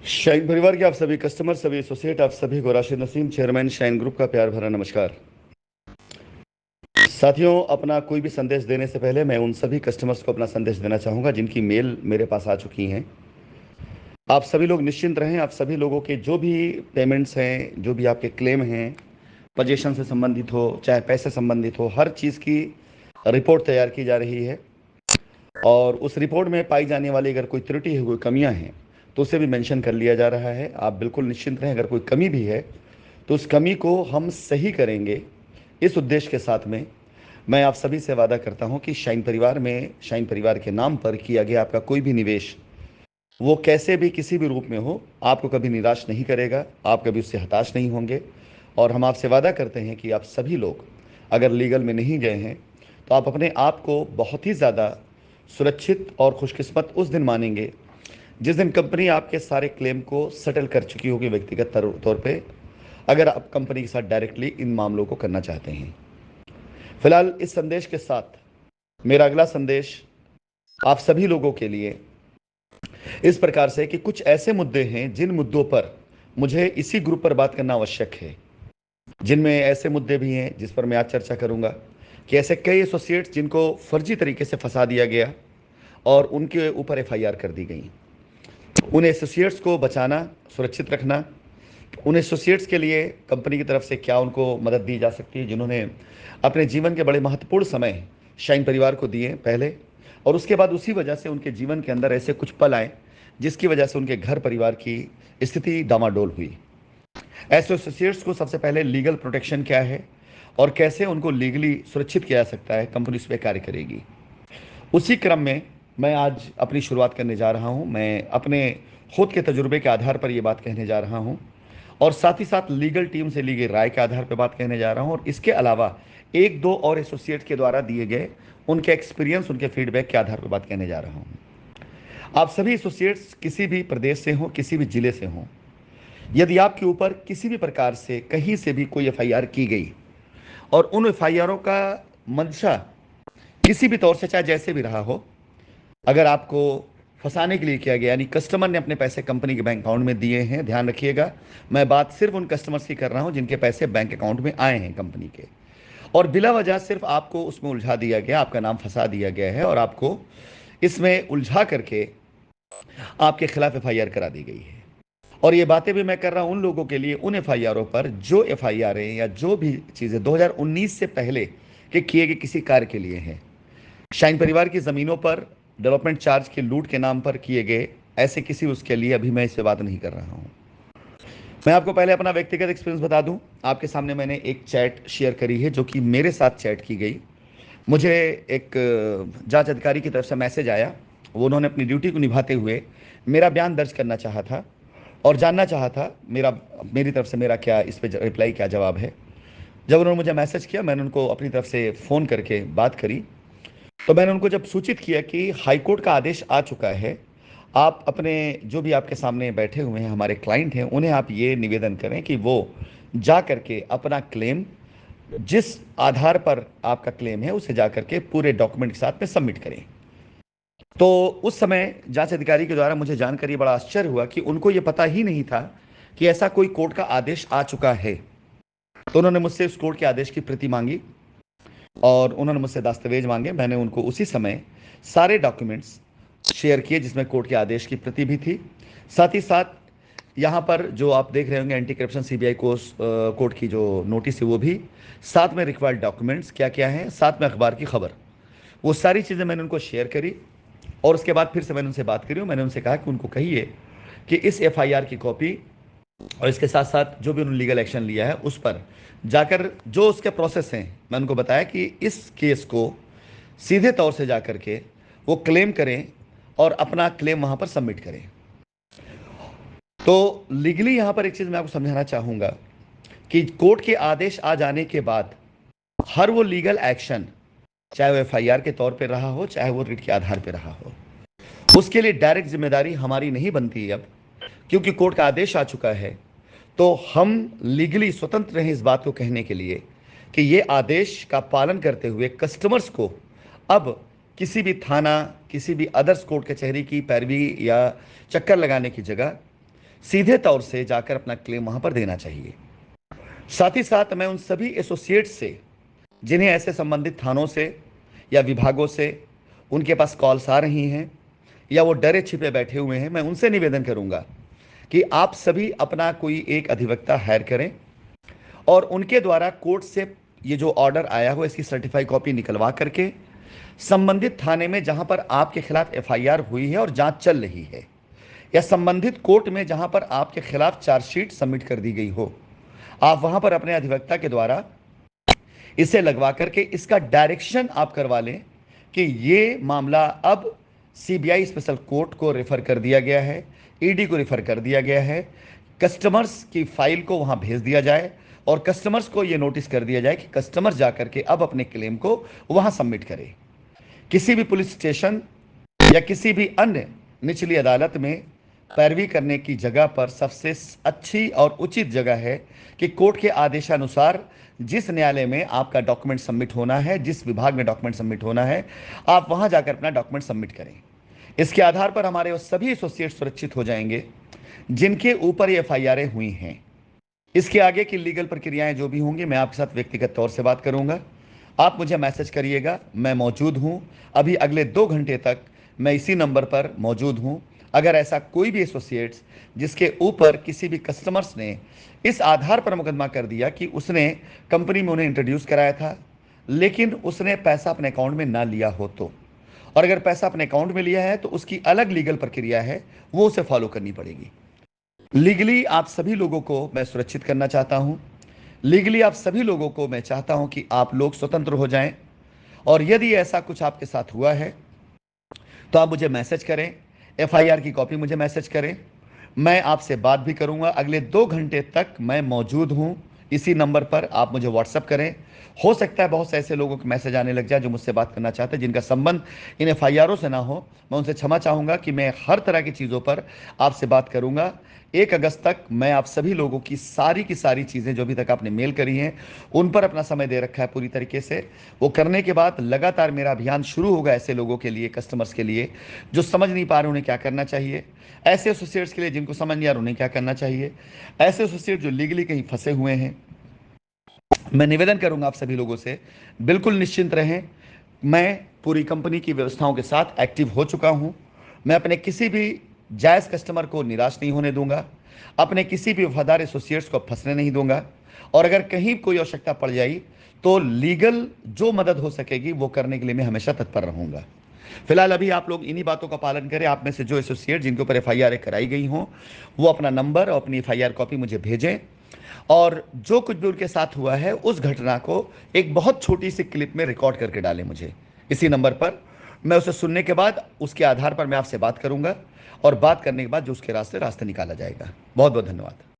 Shine परिवार के आप सभी कस्टमर, सभी एसोसिएट, आप सभी को Rashid Naseem, chairman shine group का प्यार भरा नमस्कार। साथियों, अपना कोई भी संदेश देने से पहले मैं उन सभी कस्टमर्स को अपना संदेश देना चाहूँगा जिनकी मेल मेरे पास आ चुकी हैं। आप सभी लोग निश्चिंत रहें। आप सभी लोगों के जो भी पेमेंट्स हैं, जो भी आपके क्लेम हैं, पोजीशन से संबंधित हो चाहे पैसे संबंधित हो, हर चीज़ की रिपोर्ट तैयार की जा रही है। और उस रिपोर्ट में पाई जाने वाली अगर कोई त्रुटि है, कोई कमियां हैं, तो उसे भी मेंशन कर लिया जा रहा है। आप बिल्कुल निश्चिंत रहें। अगर कोई कमी भी है तो उस कमी को हम सही करेंगे। इस उद्देश्य के साथ में मैं आप सभी से वादा करता हूं कि शाइन परिवार में, शाइन परिवार के नाम पर किया गया आपका कोई भी निवेश, वो कैसे भी किसी भी रूप में हो, आपको कभी निराश नहीं करेगा, आप कभी उससे हताश नहीं होंगे। और हम आपसे वादा करते हैं कि आप सभी लोग अगर लीगल में नहीं गए हैं तो आप अपने आप को बहुत ही ज़्यादा सुरक्षित और खुशकिस्मत उस दिन मानेंगे जिस दिन कंपनी आपके सारे क्लेम को सेटल कर चुकी होगी व्यक्तिगत तौर पे, अगर आप कंपनी के साथ डायरेक्टली इन मामलों को करना चाहते हैं। फिलहाल इस संदेश के साथ मेरा अगला संदेश आप सभी लोगों के लिए इस प्रकार से कि कुछ ऐसे मुद्दे हैं जिन मुद्दों पर मुझे इसी ग्रुप पर बात करना आवश्यक है, जिनमें ऐसे मुद्दे भी हैं जिस पर मैं आज चर्चा करूंगा कि ऐसे कई एसोसिएट्स जिनको फर्जी तरीके से फंसा दिया गया और उनके ऊपर एफआईआर कर दी गई। उन एसोसिएट्स को बचाना, सुरक्षित रखना, उन एसोसिएट्स के लिए कंपनी की तरफ से क्या उनको मदद दी जा सकती है जिन्होंने अपने जीवन के बड़े महत्वपूर्ण समय शाइन परिवार को दिए पहले, और उसके बाद उसी वजह से उनके जीवन के अंदर ऐसे कुछ पल आए जिसकी वजह से उनके घर परिवार की स्थिति डामाडोल हुई। ऐसे एसोसिएट्स को सबसे पहले लीगल प्रोटेक्शन क्या है और कैसे उनको लीगली सुरक्षित किया जा सकता है, कंपनी उस पर कार्य करेगी। उसी क्रम में मैं आज अपनी शुरुआत करने जा रहा हूं। मैं अपने खुद के तजुर्बे के आधार पर यह बात कहने जा रहा हूं और साथ ही साथ लीगल टीम से ली गई राय के आधार पर बात कहने जा रहा हूं, और इसके अलावा एक दो और एसोसिएट के द्वारा दिए गए उनके एक्सपीरियंस, उनके फीडबैक के आधार पर बात कहने जा रहा हूं। आप सभी एसोसिएट्स किसी भी प्रदेश से हों, किसी भी जिले से हों, यदि आपके ऊपर किसी भी प्रकार से कहीं से भी कोई एफआईआर की गई और उन एफआईआरों का मंशा किसी भी तौर से चाहे जैसे भी रहा हो, अगर आपको फंसाने के लिए किया गया, यानी कस्टमर ने अपने पैसे कंपनी के बैंक अकाउंट में दिए हैं, ध्यान रखिएगा, मैं बात सिर्फ उन कस्टमर्स की कर रहा हूं जिनके पैसे बैंक अकाउंट में आए हैं कंपनी के, और बिला वजह सिर्फ आपको उसमें उलझा दिया गया, आपका नाम फंसा दिया गया है और आपको इसमें उलझा करके आपके खिलाफ एफआईआर करा दी गई है। और ये बातें भी मैं कर रहा हूं उन लोगों के लिए, उन एफआईआरों पर जो एफआईआर या जो भी चीज़ें 2019 से पहले के किए गए किसी कार्य के लिए हैं। शाइन परिवार की ज़मीनों पर डेवलपमेंट चार्ज की लूट के नाम पर किए गए ऐसे किसी उसके लिए अभी मैं इस पे बात नहीं कर रहा हूं। मैं आपको पहले अपना व्यक्तिगत एक्सपीरियंस बता दूं। आपके सामने मैंने एक चैट शेयर करी है जो कि मेरे साथ चैट की गई। मुझे एक जांच अधिकारी की तरफ से मैसेज आया। वो उन्होंने अपनी ड्यूटी को निभाते हुए मेरा बयान दर्ज करना चाहा था और जानना चाहा था मेरी तरफ से मेरा क्या इस पर रिप्लाई, क्या जवाब है। जब उन्होंने मुझे मैसेज किया, मैंने उनको अपनी तरफ से फ़ोन करके बात करी। तो मैंने उनको जब सूचित किया कि हाईकोर्ट का आदेश आ चुका है, आप अपने जो भी आपके सामने बैठे हुए हैं हमारे क्लाइंट हैं, उन्हें आप ये निवेदन करें कि वो जा करके अपना क्लेम, जिस आधार पर आपका क्लेम है, उसे जा करके पूरे डॉक्यूमेंट के साथ में सबमिट करें। तो उस समय जांच अधिकारी के द्वारा मुझे जानकारी बड़ा आश्चर्य हुआ कि उनको ये पता ही नहीं था कि ऐसा कोई कोर्ट का आदेश आ चुका है। तो उन्होंने मुझसे उस कोर्ट के आदेश की प्रति मांगी और उन्होंने मुझसे दस्तावेज मांगे। मैंने उनको उसी समय सारे डॉक्यूमेंट्स शेयर किए जिसमें कोर्ट के आदेश की प्रति भी थी। साथ ही साथ यहाँ पर जो आप देख रहे होंगे एंटी करप्शन सीबीआई कोर्ट की जो नोटिस है वो भी, साथ में रिक्वायर्ड डॉक्यूमेंट्स क्या क्या हैं, साथ में अखबार की खबर, वो सारी चीज़ें मैंने उनको शेयर करी। और उसके बाद फिर से मैंने उनसे बात करी और मैंने उनसे कहा कि उनको कहिए कि इस एफआईआर की कॉपी और इसके साथ साथ जो भी उन्होंने लीगल एक्शन लिया है उस पर जाकर जो उसके प्रोसेस हैं, मैं उनको बताया कि इस केस को सीधे तौर से जाकर के वो क्लेम करें और अपना क्लेम वहां पर सबमिट करें। तो लीगली यहां पर एक चीज़ मैं आपको समझाना चाहूंगा कि कोर्ट के आदेश आ जाने के बाद हर वो लीगल एक्शन, चाहे वो एफआईआर के तौर पे रहा हो, चाहे वो रिट के आधार पे रहा हो, उसके लिए डायरेक्ट जिम्मेदारी हमारी नहीं बनती है अब, क्योंकि कोर्ट का आदेश आ चुका है। तो हम लीगली स्वतंत्र हैं इस बात को कहने के लिए कि ये आदेश का पालन करते हुए कस्टमर्स को अब किसी भी थाना, किसी भी अदर्स कोर्ट कचहरी की पैरवी या चक्कर लगाने की जगह सीधे तौर से जाकर अपना क्लेम वहां पर देना चाहिए। साथ ही साथ मैं उन सभी एसोसिएट से जिन्हें ऐसे संबंधित थानों से या विभागों से उनके पास कॉल्स आ रही हैं या वो डरे छिपे बैठे हुए हैं, मैं उनसे निवेदन करूंगा कि आप सभी अपना कोई एक अधिवक्ता हायर करें और उनके द्वारा कोर्ट से ये जो ऑर्डर आया हो इसकी सर्टिफाई कॉपी निकलवा करके संबंधित थाने में जहां पर आपके खिलाफ एफआईआर हुई है और जांच चल रही है, या संबंधित कोर्ट में जहां पर आपके खिलाफ चार्जशीट सबमिट कर दी गई हो, आप वहां पर अपने अधिवक्ता के द्वारा इसे लगवा करके इसका डायरेक्शन आप करवा लें कि ये मामला अब सीबीआई स्पेशल कोर्ट को रेफर कर दिया गया है, ईडी को रेफर कर दिया गया है, कस्टमर्स की फाइल को वहां भेज दिया जाए और कस्टमर्स को यह नोटिस कर दिया जाए कि कस्टमर जाकर के अब अपने क्लेम को वहां सबमिट करे। किसी भी पुलिस स्टेशन या किसी भी अन्य निचली अदालत में पैरवी करने की जगह पर सबसे अच्छी और उचित जगह है कि कोर्ट के आदेशानुसार जिस न्यायालय में आपका डॉक्यूमेंट सबमिट होना है, जिस विभाग में डॉक्यूमेंट सबमिट होना है, आप वहां जाकर अपना डॉक्यूमेंट सबमिट करें। इसके आधार पर हमारे वो सभी एसोसिएट सुरक्षित हो जाएंगे जिनके ऊपर ये एफआईआरें हुई हैं। इसके आगे की लीगल प्रक्रियाएं जो भी होंगी मैं आपके साथ व्यक्तिगत तौर से बात करूंगा। आप मुझे मैसेज करिएगा, मैं मौजूद हूं। अभी अगले 2 घंटे तक मैं इसी नंबर पर मौजूद हूं। अगर ऐसा कोई भी एसोसिएट्स जिसके ऊपर किसी भी कस्टमर्स ने इस आधार पर मुकदमा कर दिया कि उसने कंपनी में उन्हें इंट्रोड्यूस कराया था लेकिन उसने पैसा अपने अकाउंट में ना लिया हो तो, और अगर पैसा अपने अकाउंट में लिया है तो उसकी अलग लीगल प्रक्रिया है, वो उसे फॉलो करनी पड़ेगी। लीगली आप सभी लोगों को मैं सुरक्षित करना चाहता हूं। लीगली आप सभी लोगों को मैं चाहता हूं कि आप लोग स्वतंत्र हो जाएं, और यदि ऐसा कुछ आपके साथ हुआ है तो आप मुझे मैसेज करें, एफआईआर की कॉपी मुझे मैसेज करें, मैं आपसे बात भी करूंगा। अगले 2 घंटे तक मैं मौजूद हूं इसी नंबर पर, आप मुझे व्हाट्सअप करें। हो सकता है बहुत से ऐसे लोगों के मैसेज आने लग जाए जो मुझसे बात करना चाहते हैं जिनका संबंध इन एफआईआरों से ना हो। मैं उनसे क्षमा चाहूंगा कि मैं हर तरह की चीज़ों पर आपसे बात करूंगा। 1 अगस्त तक मैं आप सभी लोगों की सारी चीज़ें जो अभी तक आपने मेल करी हैं उन पर अपना समय दे रखा है पूरी तरीके से। वो करने के बाद लगातार मेरा अभियान शुरू होगा ऐसे लोगों के लिए, कस्टमर्स के लिए जो समझ नहीं पा रहे उन्हें क्या करना चाहिए, ऐसे एसोसिएट्स के लिए जिनको समझ नहीं आ रहा उन्हें क्या करना चाहिए, ऐसे एसोसिएट जो लीगली कहीं फंसे हुए हैं। मैं निवेदन करूंगा आप सभी लोगों से, बिल्कुल निश्चिंत रहें। मैं पूरी कंपनी की व्यवस्थाओं के साथ एक्टिव हो चुका हूं। मैं अपने किसी भी जायज़ कस्टमर को निराश नहीं होने दूंगा, अपने किसी भी वफादार एसोसिएट्स को फंसने नहीं दूंगा, और अगर कहीं कोई आवश्यकता पड़ जाए तो लीगल जो मदद हो सकेगी वो करने के लिए मैं हमेशा तत्पर रहूंगा। फिलहाल अभी आप लोग इन्हीं बातों का पालन करें। आप में से जो एसोसिएट जिनके ऊपर एफआईआर कराई गई हों वो अपना नंबर और अपनी एफआईआर कॉपी मुझे भेजें, और जो कुछ भी उनके साथ हुआ है उस घटना को एक बहुत छोटी सी क्लिप में रिकॉर्ड करके डालें मुझे इसी नंबर पर। मैं उसे सुनने के बाद उसके आधार पर मैं आपसे बात करूंगा, और बात करने के बाद जो उसके रास्ते निकाला जाएगा। बहुत बहुत धन्यवाद।